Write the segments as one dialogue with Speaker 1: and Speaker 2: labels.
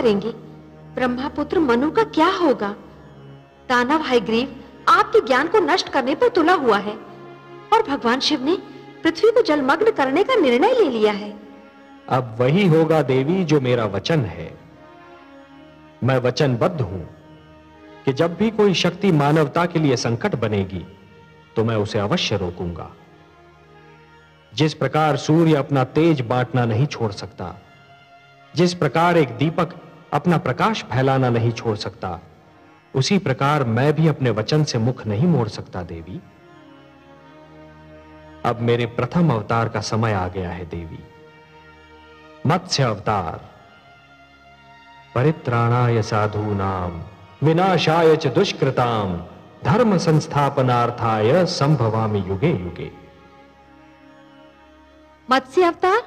Speaker 1: करेंगे? ब्रह्मापुत्र मनु का क्या होगा? दानव हयग्रीव आपके ज्ञान को नष्ट करने पर तुला हुआ है और भगवान शिव ने पृथ्वी को जलमग्न करने का निर्णय ले लिया है।
Speaker 2: अब वही होगा देवी जो मेरा वचन है। मैं वचनबद्ध हूं कि जब भी कोई शक्ति मानवता के लिए संकट बनेगी तो मैं उसे अवश्य रोकूंगा। जिस प्रकार सूर्य अपना तेज बांटना नहीं छोड़ सकता, जिस प्रकार एक दीपक अपना प्रकाश फैलाना नहीं छोड़ सकता, उसी प्रकार मैं भी अपने वचन से मुख नहीं मोड़ सकता देवी। अब मेरे प्रथम अवतार का समय आ गया है देवी। मत्स्य अवतार। परित्राणाय साधूनां विनाशाय च दुष्कृतां धर्म संस्थापनार्थाय संभवामि युगे युगे।
Speaker 1: मत्स्य अवतार?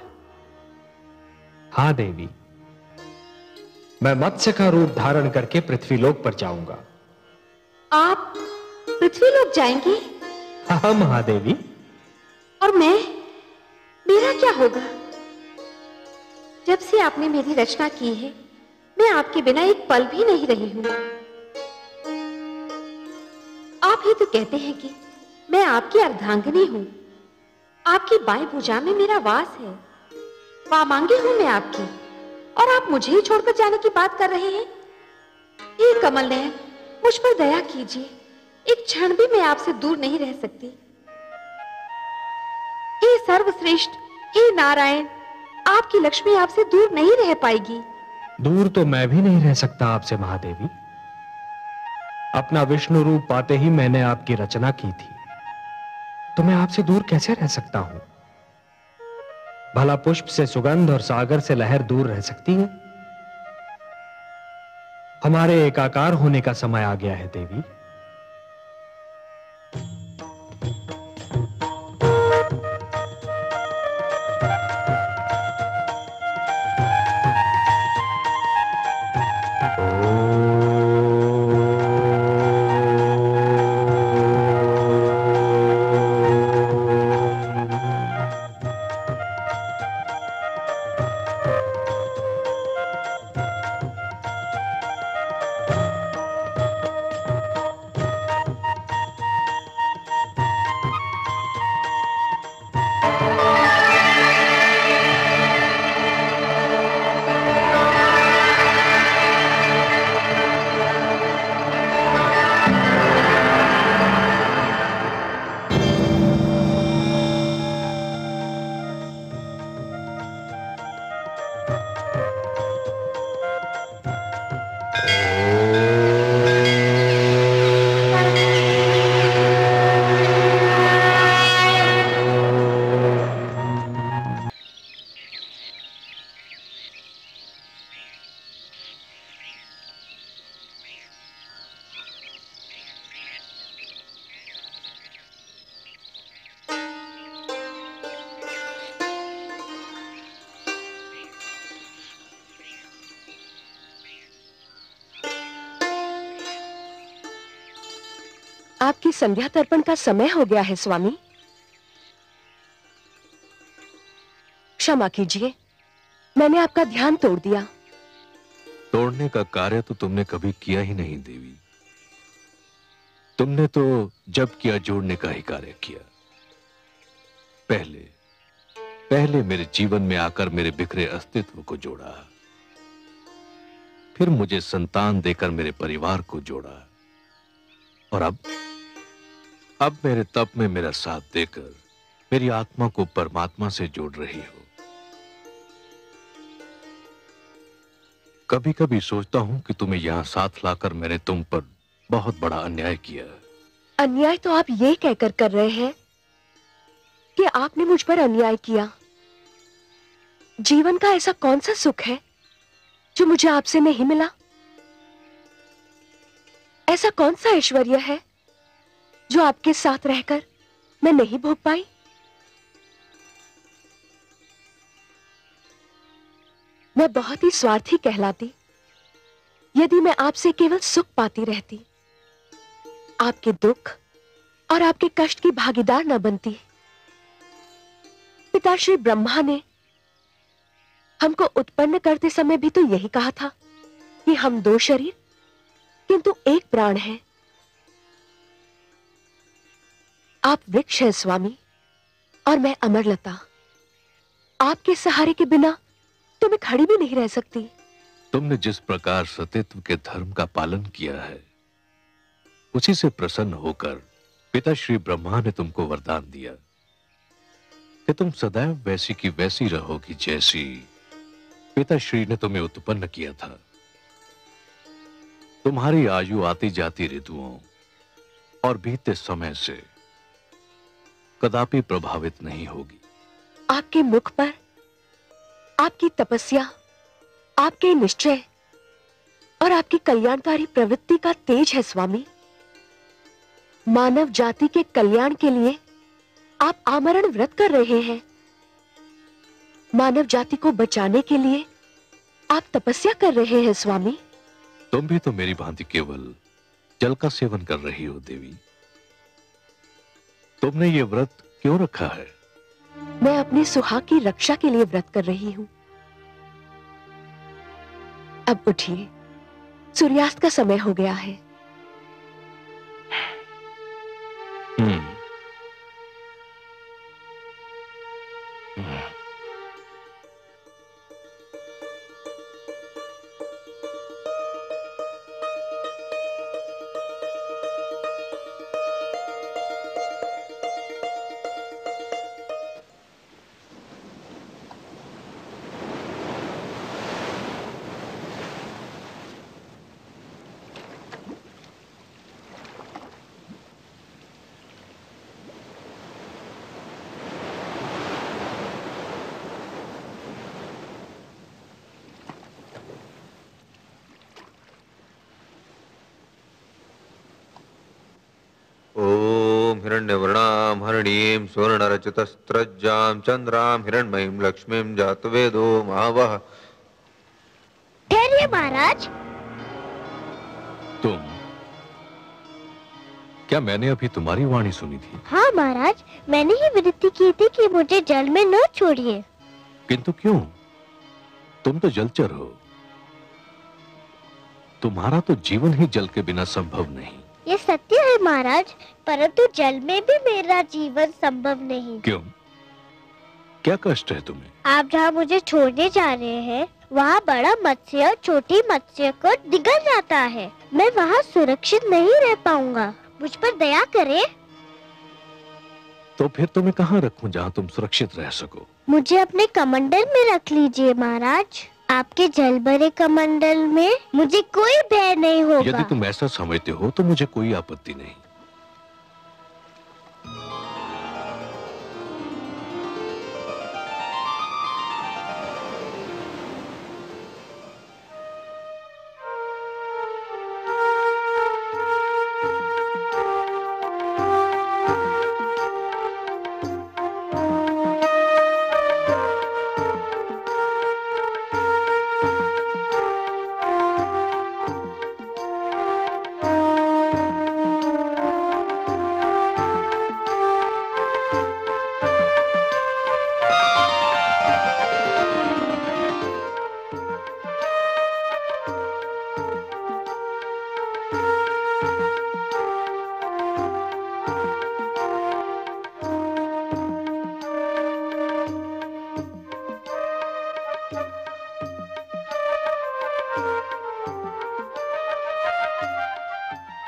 Speaker 2: हां देवी, मैं मत्स्य का रूप धारण करके पृथ्वीलोक पर जाऊंगा।
Speaker 1: आप पृथ्वीलोक जाएंगे?
Speaker 2: हाँ महादेवी।
Speaker 1: और मेरा क्या होगा? जब से आपने मेरी रचना की है, मैं आपके बिना एक पल भी नहीं रही हूं। आप ही तो कहते हैं कि मैं आपकी अर्धांगिनी हूं। आपकी बाएं भुजा में मेरा वास है। वामांगी हूं मैं आपकी, और आप मुझे ही छोड़कर जाने की बात कर रहे हैं। हे कमल नयन, मुझ पर दया कीजिए। एक क्षण भी मैं आपसे दूर नहीं रह सकती। हे सर्वश्रेष्ठ, हे नारायण, आपकी लक्ष्मी आपसे दूर नहीं रह पाएगी।
Speaker 2: दूर तो मैं भी नहीं रह सकता आपसे महादेवी। अपना विष्णु रूप पाते ही मैंने आपकी रचना की थी, तो मैं आपसे दूर कैसे रह सकता हूं? भला पुष्प से सुगंध और सागर से लहर दूर रह सकती है? हमारे एकाकार होने का समय आ गया है देवी।
Speaker 3: आपकी संध्या तर्पण का समय हो गया है स्वामी। क्षमा कीजिए, मैंने आपका ध्यान तोड़ दिया।
Speaker 4: तोड़ने का कार्य तो तुमने कभी किया ही नहीं देवी। तुमने तो जब किया जोड़ने का ही कार्य किया। पहले मेरे जीवन में आकर मेरे बिखरे अस्तित्व को जोड़ा, फिर मुझे संतान देकर मेरे परिवार को जोड़ा, और अब मेरे तप में मेरा साथ देकर मेरी आत्मा को परमात्मा से जोड़ रही हो। कभी कभी सोचता हूं कि तुम्हें यहां साथ लाकर मैंने तुम पर बहुत बड़ा अन्याय किया।
Speaker 3: अन्याय तो आप ये कहकर कर रहे हैं कि आपने मुझ पर अन्याय किया। जीवन का ऐसा कौन सा सुख है जो मुझे आपसे नहीं मिला? ऐसा कौन सा ऐश्वर्य है जो आपके साथ रहकर मैं नहीं भोग पाई? मैं बहुत ही स्वार्थी कहलाती यदि मैं आपसे केवल सुख पाती रहती, आपके दुख और आपके कष्ट की भागीदार न बनती। पिता श्री ब्रह्मा ने हमको उत्पन्न करते समय भी तो यही कहा था कि हम दो शरीर किंतु एक प्राण है। आप वृक्ष हैं स्वामी और मैं अमरलता। आपके सहारे के बिना तो मैं खड़ी भी नहीं रह सकती।
Speaker 4: तुमने जिस प्रकार सतीत्व के धर्म का पालन किया है, उसी से प्रसन्न होकर पिता श्री ब्रह्मा ने तुमको वरदान दिया कि तुम सदैव वैसी की वैसी रहोगी जैसी पिता श्री ने तुम्हें उत्पन्न किया था। तुम्हारी आयु आती जाती ऋतुओं और बीते समय से कदापि प्रभावित नहीं होगी।
Speaker 3: आपके मुख पर आपकी तपस्या, आपके निश्चय और आपकी कल्याणकारी प्रवृत्ति का तेज है स्वामी। मानव जाति के कल्याण के लिए आप आमरण व्रत कर रहे हैं। मानव जाति को बचाने के लिए आप तपस्या कर रहे हैं स्वामी।
Speaker 4: तुम भी तो मेरी भांति केवल जल का सेवन कर रही हो देवी। तुमने ये व्रत क्यों रखा है?
Speaker 3: मैं अपने सुहाग की रक्षा के लिए व्रत कर रही हूं। अब उठिए, सूर्यास्त का समय हो गया है।
Speaker 5: हिरण्यवर्णां हरिणीं सुवर्णरचितस्रज्जां चंद्रां हिरण्मयीं लक्ष्मीं जातवेदो महावः।
Speaker 6: ठहरिए महाराज।
Speaker 4: तुम? क्या मैंने अभी तुम्हारी वाणी सुनी थी?
Speaker 6: हाँ महाराज, मैंने ही विनती की थी कि मुझे जल में न छोड़िए।
Speaker 4: किंतु क्यों? तुम तो जलचर हो। तुम्हारा तो जीवन ही जल के बिना संभव नहीं।
Speaker 6: ये सत्य है महाराज, परंतु जल में भी मेरा जीवन संभव नहीं।
Speaker 4: क्यों? क्या कष्ट है तुम्हें?
Speaker 6: आप जहाँ मुझे छोड़ने जा रहे हैं, वहाँ बड़ा मत्स्य और छोटी मत्स्य को निगल जाता है। मैं वहाँ सुरक्षित नहीं रह पाऊंगा। मुझ पर दया करें।
Speaker 4: तो फिर तुम्हें कहाँ रखूं जहाँ तुम सुरक्षित रह सको?
Speaker 6: मुझे अपने कमंडल में रख लीजिए महाराज। आपके जल भरे कमंडल में मुझे कोई भय नहीं होगा।
Speaker 4: यदि तुम ऐसा समझते हो तो मुझे कोई आपत्ति नहीं।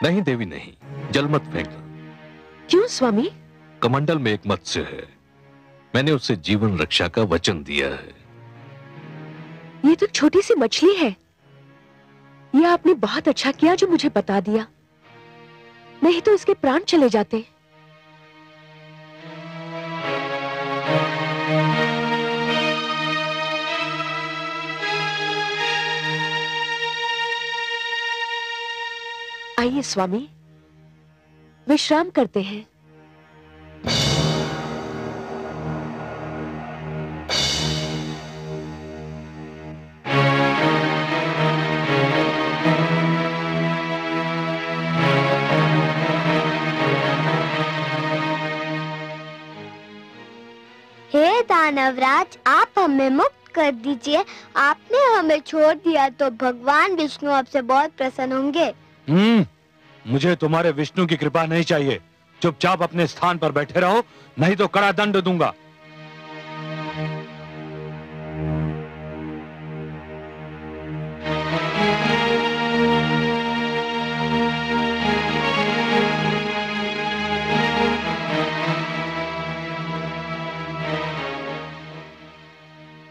Speaker 4: नहीं देवी नहीं, जल मत फेंकना।
Speaker 3: क्यों स्वामी?
Speaker 4: कमंडल में एक मत्स्य है। मैंने उससे जीवन रक्षा का वचन दिया है।
Speaker 3: ये तो छोटी सी मछली है। यह आपने बहुत अच्छा किया जो मुझे बता दिया, नहीं तो इसके प्राण चले जाते। आइए स्वामी, विश्राम करते हैं।
Speaker 6: हे दानवराज, आप हमें मुक्त कर दीजिए। आपने हमें छोड़ दिया तो भगवान विष्णु आपसे बहुत प्रसन्न होंगे।
Speaker 4: मुझे तुम्हारे विष्णु की कृपा नहीं चाहिए। चुपचाप अपने स्थान पर बैठे रहो, नहीं तो कड़ा दंड दूंगा।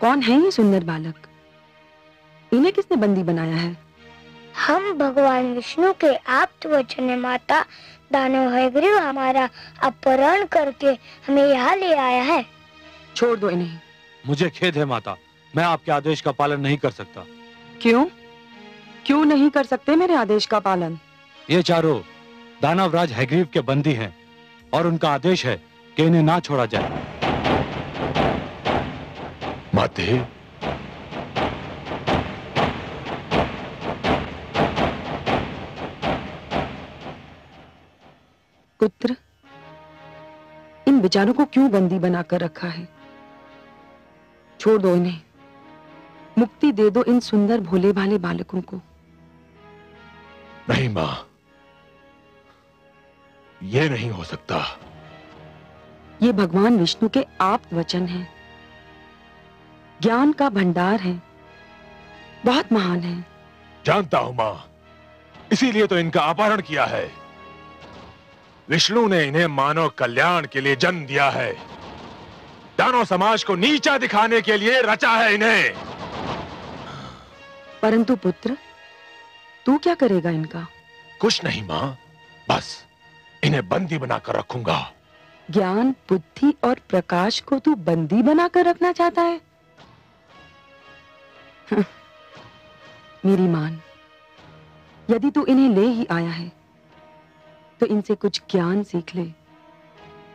Speaker 3: कौन है ये सुंदर बालक? इन्हें किसने बंदी बनाया है?
Speaker 6: हम भगवान विष्णु के आप्त वचन माता दानव हयग्रीव हमारा अपहरण करके हमें यहाँ ले आया है।
Speaker 3: छोड़ दो इन्हें।
Speaker 4: मुझे खेद है माता, मैं आपके आदेश का पालन नहीं कर सकता।
Speaker 3: क्यों? क्यों नहीं कर सकते मेरे आदेश का पालन?
Speaker 4: ये चारों दानवराज हयग्रीव के बंदी हैं और उनका आदेश है कि इन्हें ना छोड़ा जाए।
Speaker 7: माते,
Speaker 3: पुत्र, इन बेचारों को क्यों बंदी बनाकर रखा है? छोड़ दो इन्हें, मुक्ति दे दो इन सुंदर भोले भाले बालकों को।
Speaker 7: नहीं मां, ये नहीं हो सकता।
Speaker 3: ये भगवान विष्णु के आप्त वचन हैं, ज्ञान का भंडार है, बहुत महान है।
Speaker 7: जानता हूं मां, इसीलिए तो इनका अपहरण किया है। विष्णु ने इन्हें मानव कल्याण के लिए जन्म दिया है, दानव समाज को नीचा दिखाने के लिए रचा है इन्हें।
Speaker 3: परंतु पुत्र, तू क्या करेगा इनका?
Speaker 7: कुछ नहीं मां, बस इन्हें बंदी बनाकर रखूंगा।
Speaker 3: ज्ञान, बुद्धि और प्रकाश को तू बंदी बनाकर रखना चाहता है? मेरी मान, यदि तू इन्हें ले ही आया है तो इनसे कुछ ज्ञान सीख ले,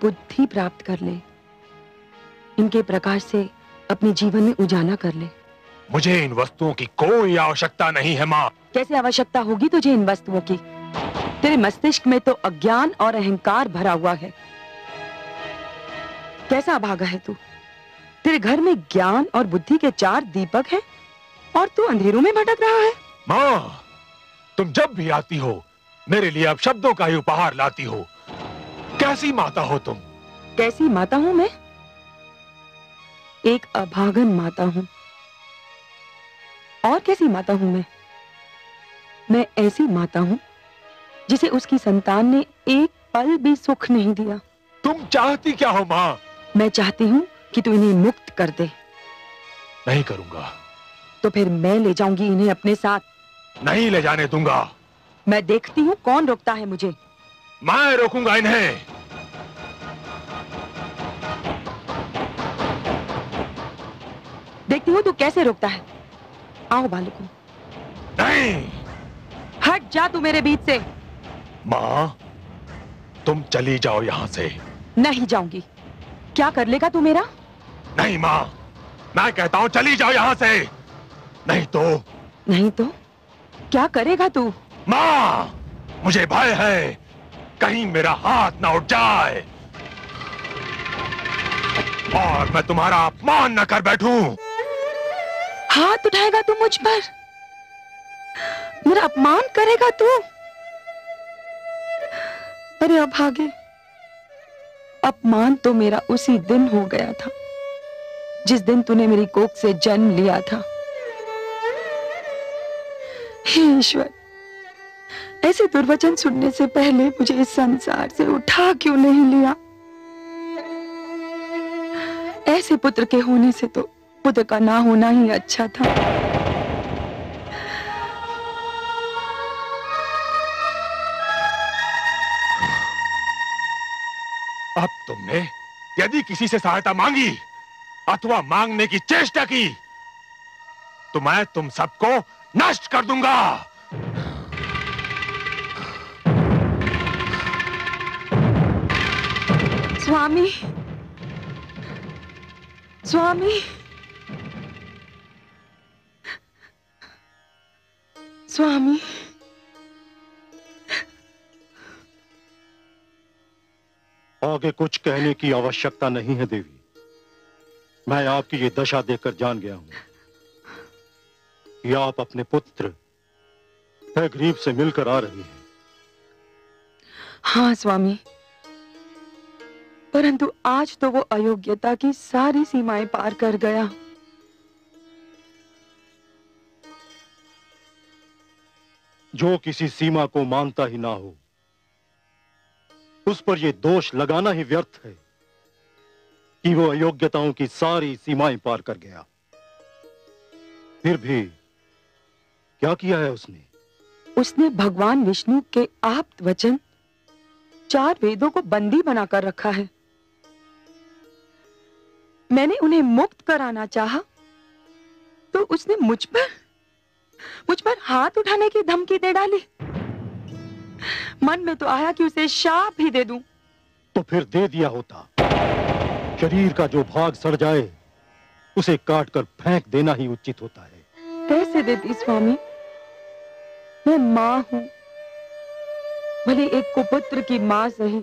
Speaker 3: बुद्धि प्राप्त कर ले, इनके प्रकाश से अपने जीवन में उजाला कर ले।
Speaker 7: मुझे इन वस्तुओं की कोई आवश्यकता नहीं है मां।
Speaker 3: कैसे आवश्यकता होगी तुझे इन वस्तुओं की? तेरे मस्तिष्क में तो अज्ञान और अहंकार भरा हुआ है। कैसा अभागा है तू? तेरे घर में ज्ञान और बुद्धि के 4 दीपक हैं और तू अंधेरों में भटक रहा है।
Speaker 7: मां, तुम जब भी आती हो मेरे लिए अब शब्दों का ही उपहार लाती हो। कैसी माता हो तुम?
Speaker 3: कैसी माता हूं मैं? एक अभागन माता हूं। और कैसी माता हूं मैं? मैं ऐसी माता हूं जिसे उसकी संतान ने एक पल भी सुख नहीं दिया।
Speaker 7: तुम चाहती क्या हो मां?
Speaker 3: मैं चाहती हूं कि तू इन्हें मुक्त कर दे।
Speaker 7: नहीं करूंगा।
Speaker 3: तो फिर मैं ले जाऊंगी इन्हें अपने साथ।
Speaker 7: नहीं ले जाने दूंगा।
Speaker 3: मैं देखती हूं कौन रोकता है मुझे।
Speaker 7: मैं रोकूंगा इन्हें।
Speaker 3: देखती हूं तू कैसे रोकता है। आओ बालकों।
Speaker 7: नहीं।
Speaker 3: हट जा तू मेरे बीच से।
Speaker 7: मां, तुम चली जाओ यहां से।
Speaker 3: नहीं जाऊंगी। क्या कर लेगा तू मेरा?
Speaker 7: नहीं मां, मैं कहता हूं चली जाओ यहां से। नहीं तो?
Speaker 3: नहीं तो क्या करेगा तू?
Speaker 7: मां, मुझे भय है कहीं मेरा हाथ ना उठ जाए और मैं तुम्हारा अपमान न कर बैठूं।
Speaker 3: हाथ उठाएगा तू मुझ पर? मेरा अपमान करेगा तू? अरे अभागे, अपमान तो मेरा उसी दिन हो गया था जिस दिन तूने मेरी कोख से जन्म लिया था। हे ईश्वर, ऐसे दुर्वचन सुनने से पहले मुझे इस संसार से उठा क्यों नहीं लिया? ऐसे पुत्र के होने से तो पुत्र का ना होना ही अच्छा था।
Speaker 7: अब तुमने यदि किसी से सहायता मांगी अथवा मांगने की चेष्टा की तो मैं तुम सबको नष्ट कर दूंगा।
Speaker 3: स्वामी, स्वामी, स्वामी,
Speaker 2: आगे कुछ कहने की आवश्यकता नहीं है देवी।
Speaker 8: मैं आपकी ये दशा देखकर जान गया हूं कि आप अपने पुत्र हयग्रीव से मिलकर आ रही हैं।
Speaker 9: हाँ स्वामी, परंतु आज तो वो अयोग्यता की सारी सीमाएं पार कर गया।
Speaker 8: जो किसी सीमा को मानता ही ना हो, उस पर यह दोष लगाना ही व्यर्थ है कि वो अयोग्यताओं की सारी सीमाएं पार कर गया। फिर भी क्या किया है उसने?
Speaker 9: उसने भगवान विष्णु के आप्त वचन 4 वेदों को बंदी बनाकर रखा है। मैंने उन्हें मुक्त कराना चाहा तो उसने मुझ पर हाथ उठाने की धमकी दे डाली। मन में तो आया कि उसे शाप ही दे दूं।
Speaker 8: तो फिर दे दिया होता। शरीर का जो भाग सड़ जाए उसे काटकर फेंक देना ही उचित होता है।
Speaker 9: कैसे देती स्वामी? मैं मां हूं, भले एक कुपुत्र की मां सही,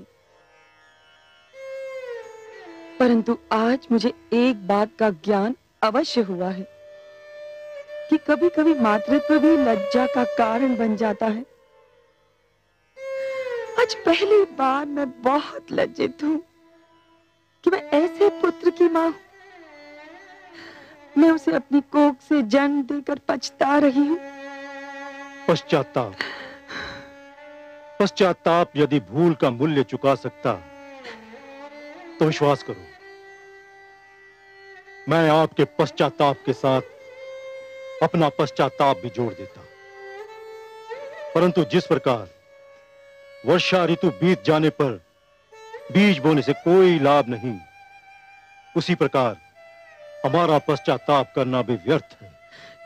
Speaker 9: परंतु आज मुझे एक बात का ज्ञान अवश्य हुआ है कि कभी कभी मातृत्व भी लज्जा का कारण बन जाता है। आज पहली बार मैं बहुत लज्जित हूं कि मैं ऐसे पुत्र की मां हूं। मैं उसे अपनी कोख से जन्म देकर पछता रही हूं।
Speaker 8: पश्चाताप यदि भूल का मूल्य चुका सकता तो विश्वास करो, मैं आपके पश्चाताप के साथ अपना पश्चाताप भी जोड़ देता। परंतु जिस प्रकार वर्षा ऋतु बीत जाने पर बीज बोने से कोई लाभ नहीं, उसी प्रकार हमारा पश्चाताप करना भी व्यर्थ है।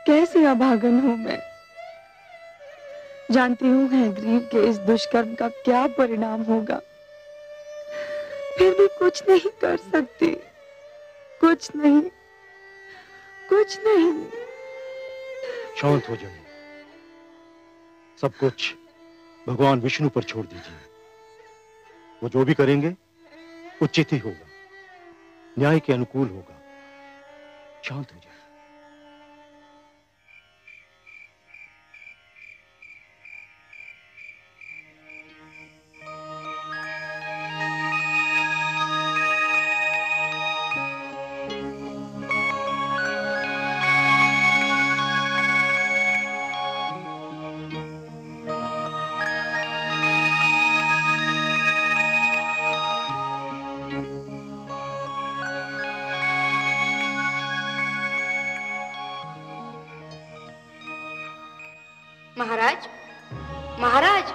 Speaker 9: कैसे अभागन हूं मैं। जानती हूं हयग्रीव के इस दुष्कर्म का क्या परिणाम होगा, फिर भी कुछ नहीं कर सकती। कुछ नहीं।
Speaker 8: शांत हो जाइए। सब कुछ भगवान विष्णु पर छोड़ दीजिए। वो जो भी करेंगे उचित ही होगा, न्याय के अनुकूल होगा। शांत हो जाइए।
Speaker 1: महाराज, महाराज,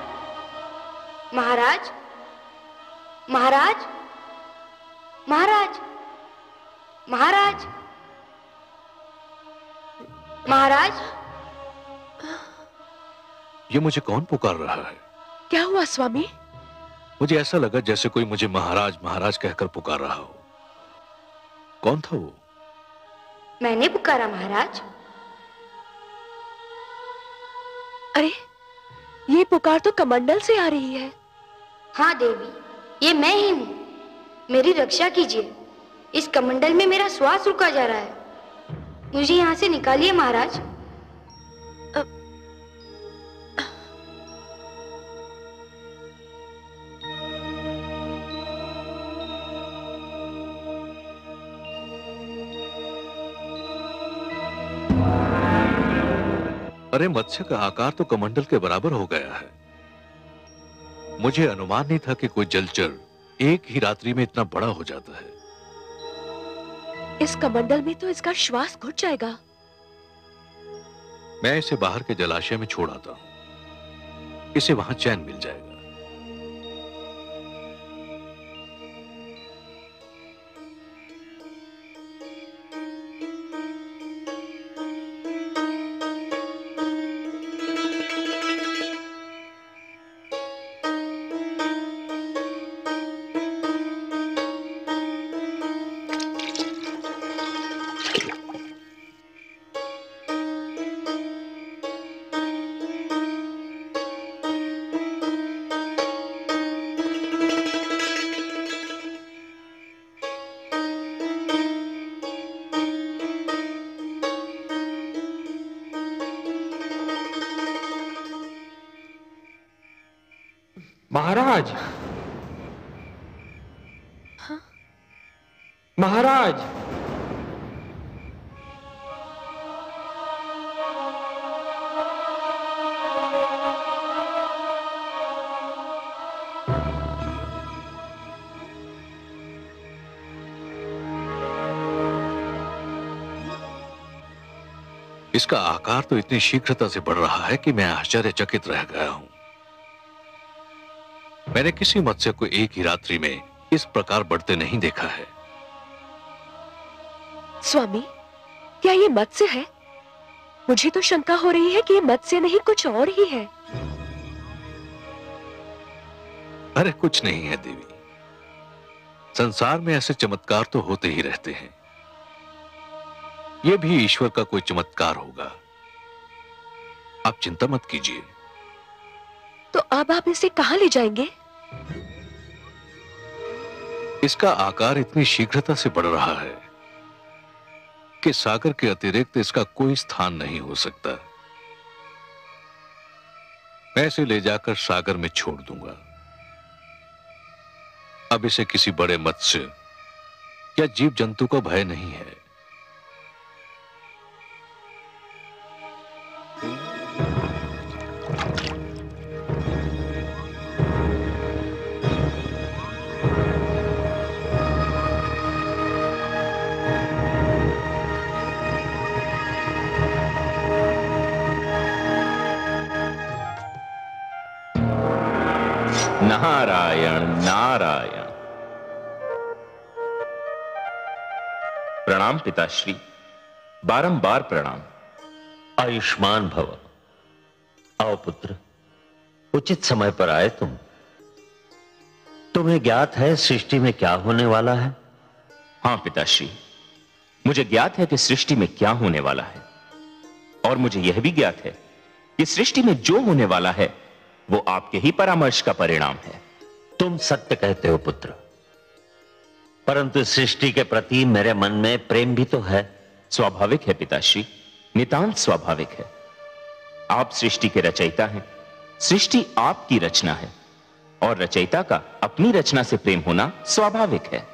Speaker 1: महाराज, महाराज, महाराज, महाराज, महाराज।
Speaker 4: ये मुझे कौन पुकार रहा है?
Speaker 3: क्या हुआ स्वामी?
Speaker 4: मुझे ऐसा लगा जैसे कोई मुझे महाराज महाराज कहकर पुकार रहा हो। कौन था वो?
Speaker 1: मैंने पुकारा महाराज।
Speaker 3: अरे, ये पुकार तो कमंडल से आ रही है।
Speaker 1: हाँ देवी, ये मैं ही हूँ। मेरी रक्षा कीजिए। इस कमंडल में मेरा श्वास रुका जा रहा है। मुझे यहाँ से निकालिए महाराज।
Speaker 4: अरे, मत्स्य का आकार तो कमंडल के बराबर हो गया है। मुझे अनुमान नहीं था कि कोई जलचर एक ही रात्रि में इतना बड़ा हो जाता है।
Speaker 3: इस कमंडल में तो इसका श्वास घुट जाएगा।
Speaker 4: मैं इसे बाहर के जलाशय में छोड़ आता हूं। इसे वहां चैन मिल जाएगा।
Speaker 2: महाराज, महाराज,
Speaker 4: इसका आकार तो इतनी शीघ्रता से बढ़ रहा है कि मैं आश्चर्यचकित रह गया हूं। मैंने किसी मत्स्य को एक ही रात्रि में इस प्रकार बढ़ते नहीं देखा है।
Speaker 3: स्वामी, क्या ये मत्स्य है? मुझे तो शंका हो रही है कि ये मत्स्य नहीं कुछ और ही है।
Speaker 4: अरे कुछ नहीं है देवी, संसार में ऐसे चमत्कार तो होते ही रहते हैं। यह भी ईश्वर का कोई चमत्कार होगा। आप चिंता मत कीजिए।
Speaker 3: तो अब आप इसे कहां ले जाएंगे?
Speaker 4: इसका आकार इतनी शीघ्रता से बढ़ रहा है कि सागर के अतिरिक्त इसका कोई स्थान नहीं हो सकता। मैं इसे ले जाकर सागर में छोड़ दूंगा। अब इसे किसी बड़े मत्स्य या जीव जंतु का भय नहीं है।
Speaker 10: नारायण नारायण। प्रणाम पिताश्री, बारंबार प्रणाम।
Speaker 11: आयुष्मान भव। आओ पुत्र, उचित समय पर आए तुम। तुम्हें ज्ञात है सृष्टि में क्या होने वाला है?
Speaker 10: हां पिताश्री, मुझे ज्ञात है कि सृष्टि में क्या होने वाला है, और मुझे यह भी ज्ञात है कि सृष्टि में जो होने वाला है वो आपके ही परामर्श का परिणाम है।
Speaker 11: तुम सत्य कहते हो पुत्र, परंतु सृष्टि के प्रति मेरे मन में प्रेम भी तो है।
Speaker 10: स्वाभाविक है पिताश्री, नितांत स्वाभाविक है। आप सृष्टि के रचयिता हैं, सृष्टि आपकी रचना है, और रचयिता का अपनी रचना से प्रेम होना स्वाभाविक है।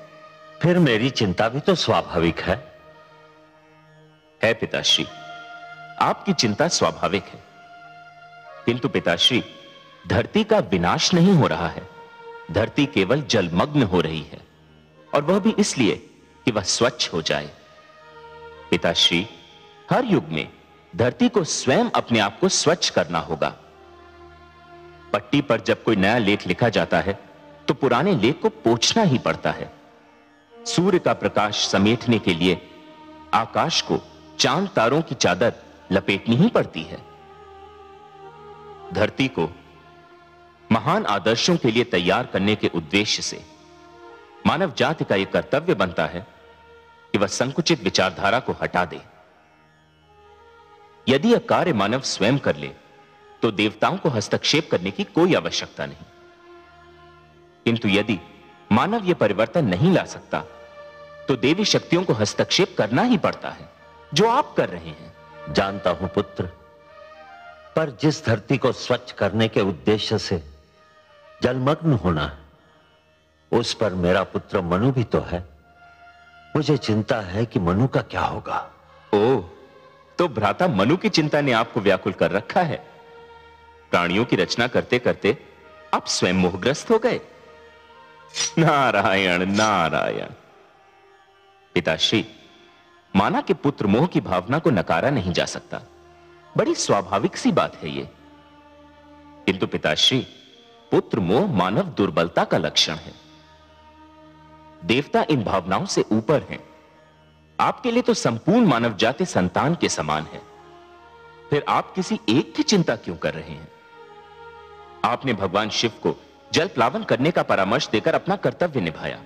Speaker 11: फिर मेरी चिंता भी तो स्वाभाविक है।
Speaker 10: पिताश्री, आपकी चिंता स्वाभाविक है, किंतु पिताश्री धरती का विनाश नहीं हो रहा है। धरती केवल जलमग्न हो रही है, और वह भी इसलिए कि वह स्वच्छ हो जाए। पिताश्री, हर युग में धरती को स्वयं अपने आप को स्वच्छ करना होगा। पट्टी पर जब कोई नया लेख लिखा जाता है तो पुराने लेख को पोंछना ही पड़ता है। सूर्य का प्रकाश समेटने के लिए आकाश को चांद तारों की चादर लपेटनी ही पड़ती है। धरती को महान आदर्शों के लिए तैयार करने के उद्देश्य से मानव जाति का यह कर्तव्य बनता है कि वह संकुचित विचारधारा को हटा दे। यदि यह कार्य मानव स्वयं कर ले तो देवताओं को हस्तक्षेप करने की कोई आवश्यकता नहीं, किंतु यदि मानव यह परिवर्तन नहीं ला सकता तो देवी शक्तियों को हस्तक्षेप करना ही पड़ता है, जो आप कर रहे हैं।
Speaker 11: जानता हूं पुत्र, पर जिस धरती को स्वच्छ करने के उद्देश्य से जलमग्न होना है, उस पर मेरा पुत्र मनु भी तो है। मुझे चिंता है कि मनु का क्या होगा।
Speaker 10: ओह, तो भ्राता मनु की चिंता ने आपको व्याकुल कर रखा है। प्राणियों की रचना करते करते आप स्वयं मोहग्रस्त हो गए। नारायण नारायण। पिताश्री, माना कि पुत्र मोह की भावना को नकारा नहीं जा सकता, बड़ी स्वाभाविक सी बात है ये। किंतु पिताश्री, पुत्र मोह मानव दुर्बलता का लक्षण है। देवता इन भावनाओं से ऊपर हैं। आपके लिए तो संपूर्ण मानव जाति संतान के समान है। फिर आप किसी एक की चिंता क्यों कर रहे हैं? आपने भगवान शिव को जल प्लावन करने का परामर्श देकर अपना कर्तव्य निभाया।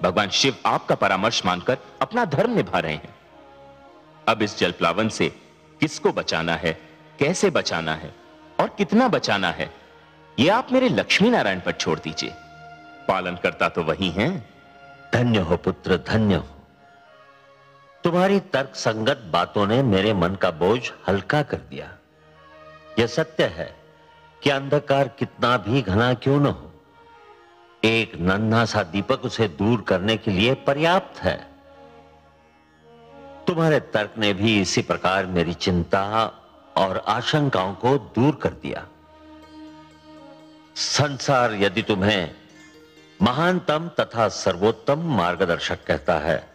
Speaker 10: भगवान शिव आपका परामर्श मानकर अपना धर्म निभा रहे हैं। अब इस जल प्लावन से किसको बचाना है, कैसे बचाना है और कितना बचाना है, यह आप मेरे लक्ष्मी नारायण पर छोड़ दीजिए। पालन करता तो वही हैं।
Speaker 11: धन्य हो पुत्र, धन्य हो। तुम्हारी तर्क संगत बातों ने मेरे मन का बोझ हल्का कर दिया। यह सत्य है कि अंधकार कितना भी घना क्यों न हो, एक नन्हा सा दीपक उसे दूर करने के लिए पर्याप्त है। तुम्हारे तर्क ने भी इसी प्रकार मेरी चिंता और आशंकाओं को दूर कर दिया। संसार यदि तुम्हें महानतम तथा सर्वोत्तम मार्गदर्शक कहता है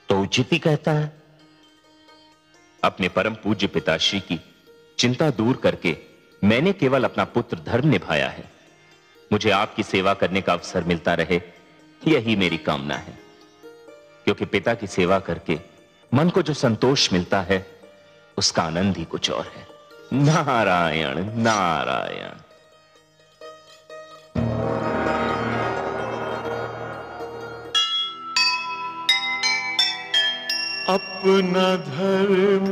Speaker 11: तो उचित ही कहता है।
Speaker 10: अपने परम पूज्य पिताश्री की चिंता दूर करके मैंने केवल अपना पुत्र धर्म निभाया है। मुझे आपकी सेवा करने का अवसर मिलता रहे, यही मेरी कामना है। क्योंकि पिता की सेवा करके मन को जो संतोष मिलता है उसका आनंद ही कुछ और है। नारायण नारायण।
Speaker 12: अपना धर्म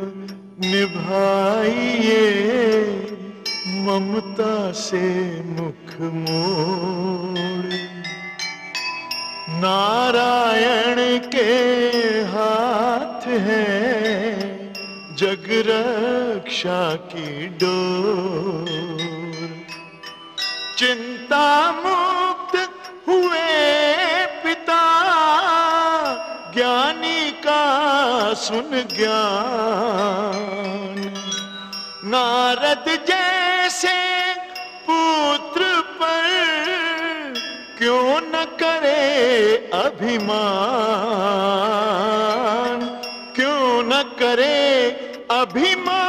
Speaker 12: निभाइए, ममता से मुख मोड़। नारायण के हाथ है जग रक्षा की डोर। चिंता मुक्त हुए पिता, ज्ञानी का सुन ज्ञान। नारद जैसे पुत्र पर क्यों न करे अभिमान, क्यों न करे अभिमान।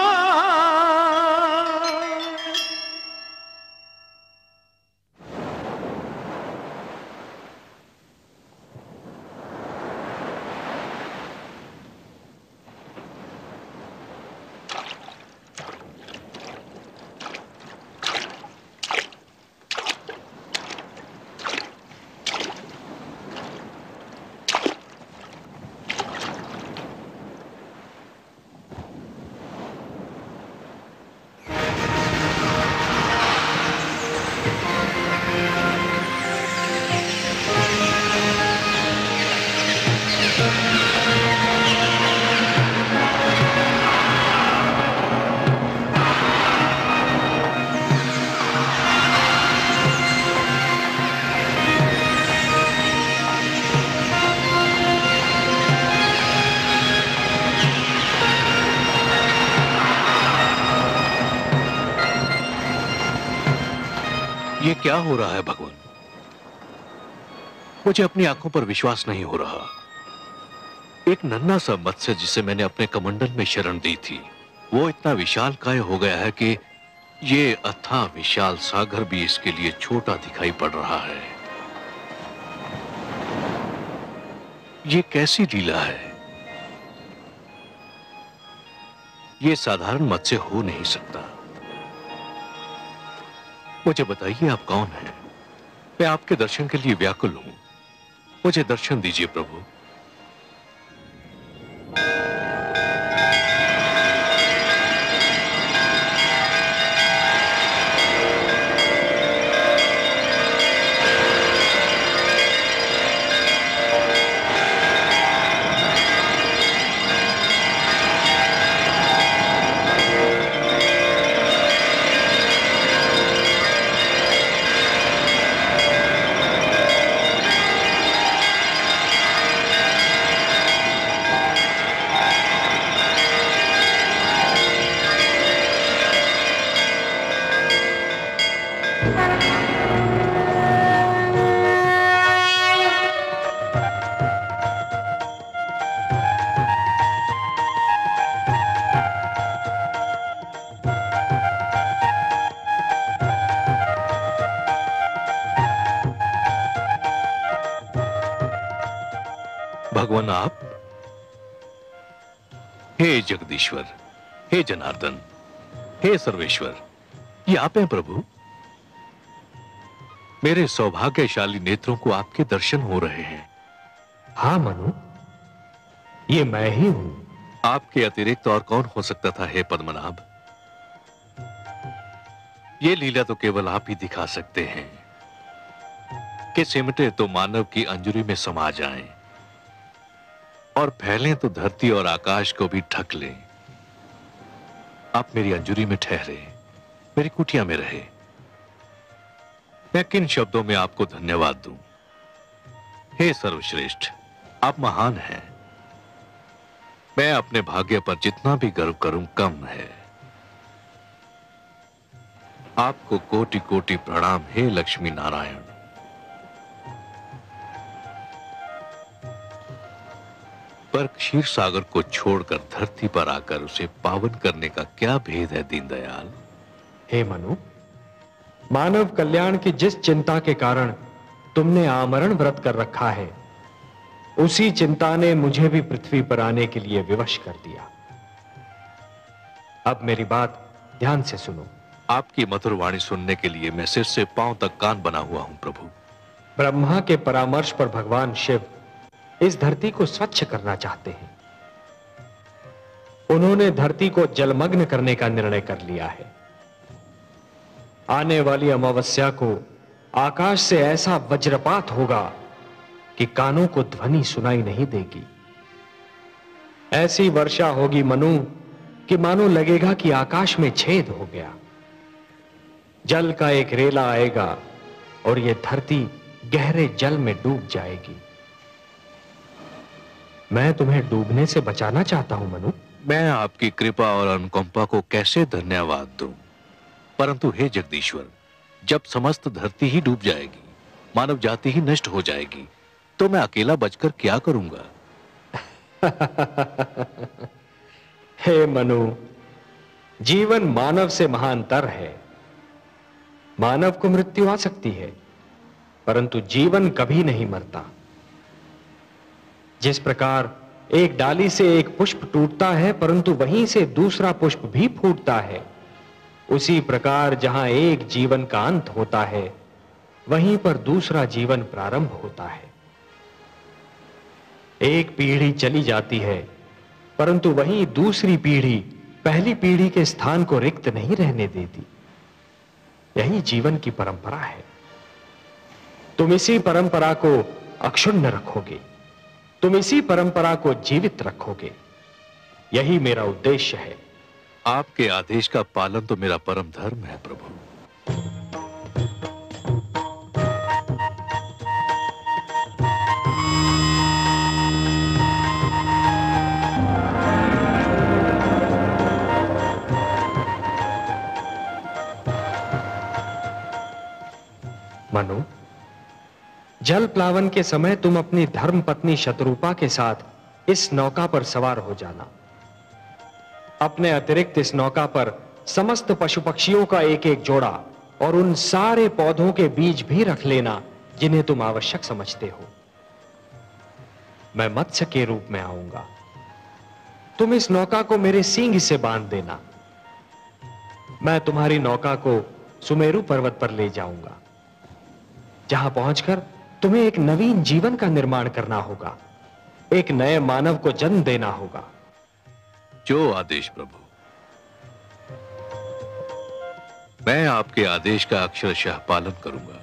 Speaker 4: ये क्या हो रहा है भगवान? मुझे अपनी आंखों पर विश्वास नहीं हो रहा। एक नन्हा सा मत्स्य जिसे मैंने अपने कमंडल में शरण दी थी, वो इतना विशालकाय हो गया है कि ये अथाह विशाल सागर भी इसके लिए छोटा दिखाई पड़ रहा है। ये कैसी लीला है? ये साधारण मत्स्य हो नहीं सकता। मुझे बताइए आप कौन हैं? मैं आपके दर्शन के लिए व्याकुल हूं। मुझे दर्शन दीजिए प्रभु। भगवान आप? हे जगदीश्वर, हे जनार्दन, हे सर्वेश्वर, ये आप हैं प्रभु? मेरे सौभाग्यशाली नेत्रों को आपके दर्शन हो रहे हैं।
Speaker 2: हाँ मनु, ये मैं ही हूं।
Speaker 4: आपके अतिरिक्त और कौन हो सकता था हे पद्मनाभ? ये लीला तो केवल आप ही दिखा सकते हैं कि सिमटे तो मानव की अंजुरी में समा जाएं और फैलें तो धरती और आकाश को भी ढक लें। आप मेरी अंजुरी में ठहरे मेरी कुटिया में रहे। मैं किन शब्दों में आपको धन्यवाद दूं? हे सर्वश्रेष्ठ, आप महान हैं। मैं अपने भाग्य पर जितना भी गर्व करूं कम है। आपको कोटि कोटि प्रणाम हे लक्ष्मी नारायण। पर क्षीर सागर को छोड़कर धरती पर आकर उसे पावन करने का क्या भेद है दीनदयाल?
Speaker 2: हे मनु, मानव कल्याण की जिस चिंता के कारण तुमने आमरण व्रत कर रखा है, उसी चिंता ने मुझे भी पृथ्वी पर आने के लिए विवश कर दिया। अब मेरी बात ध्यान से सुनो।
Speaker 4: आपकी मधुर वाणी सुनने के लिए मैं सिर से पांव तक कान बना हुआ हूं प्रभु।
Speaker 2: ब्रह्मा के परामर्श पर भगवान शिव इस धरती को स्वच्छ करना चाहते हैं। उन्होंने धरती को जलमग्न करने का निर्णय कर लिया है। आने वाली अमावस्या को आकाश से ऐसा वज्रपात होगा कि कानों को ध्वनि सुनाई नहीं देगी। ऐसी वर्षा होगी मनु कि मानो लगेगा कि आकाश में छेद हो गया। जल का एक रेला आएगा और यह धरती गहरे जल में डूब जाएगी। मैं तुम्हें डूबने से बचाना चाहता हूं मनु।
Speaker 4: मैं आपकी कृपा और अनुकंपा को कैसे धन्यवाद दूं? परंतु हे जगदीश्वर, जब समस्त धरती ही डूब जाएगी, मानव जाति ही नष्ट हो जाएगी, तो मैं अकेला बचकर क्या करूंगा?
Speaker 2: हे मनु, जीवन मानव से महानतर है। मानव को मृत्यु आ सकती है, परंतु जीवन कभी नहीं मरता। जिस प्रकार एक डाली से एक पुष्प टूटता है परंतु वहीं से दूसरा पुष्प भी फूटता है, उसी प्रकार जहां एक जीवन का अंत होता है वहीं पर दूसरा जीवन प्रारंभ होता है। एक पीढ़ी चली जाती है परंतु वहीं दूसरी पीढ़ी पहली पीढ़ी के स्थान को रिक्त नहीं रहने देती। यही जीवन की परंपरा है। तुम इसी परंपरा को अक्षुण्ण रखोगे, तुम इसी परंपरा को जीवित रखोगे। यही मेरा उद्देश्य है।
Speaker 4: आपके आदेश का पालन तो मेरा परम धर्म है प्रभु।
Speaker 2: मनु, जल प्लावन के समय तुम अपनी धर्म पत्नी शतरूपा के साथ इस नौका पर सवार हो जाना। अपने अतिरिक्त इस नौका पर समस्त पशु पक्षियों का एक एक जोड़ा और उन सारे पौधों के बीज भी रख लेना जिन्हें तुम आवश्यक समझते हो। मैं मत्स्य के रूप में आऊंगा। तुम इस नौका को मेरे सींग से बांध देना। मैं तुम्हारी नौका को सुमेरु पर्वत पर ले जाऊंगा, जहां पहुंचकर तुम्हें एक नवीन जीवन का निर्माण करना होगा, एक नए मानव को जन्म देना होगा।
Speaker 4: जो आदेश प्रभु। मैं आपके आदेश का अक्षरशः पालन करूंगा।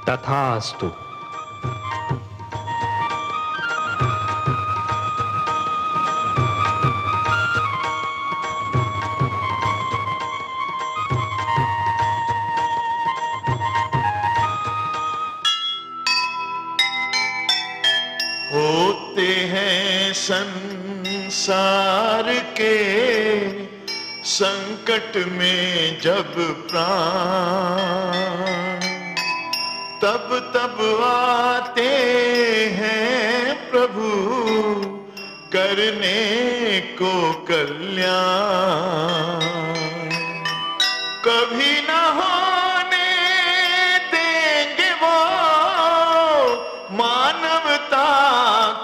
Speaker 2: तथास्तु।
Speaker 12: होते हैं संसार के संकट में जब प्राण, तब तब आते हैं प्रभु करने को कल्याण। कभी ना होने देंगे वो मानवता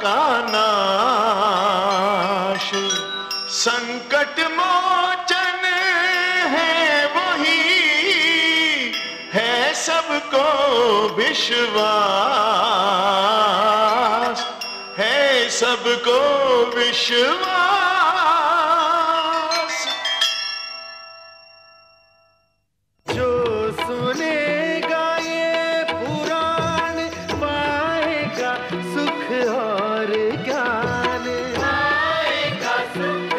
Speaker 12: का नाश। संकट मोचन है वही, है सबको विश्वास, है सबको विश्वास।
Speaker 13: जो सुनेगा ये पुराण पाएगा सुख और ज्ञान, पाएगा सुख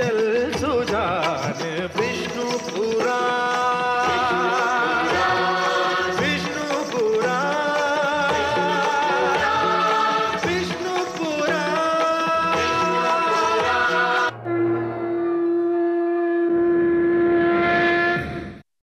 Speaker 13: चल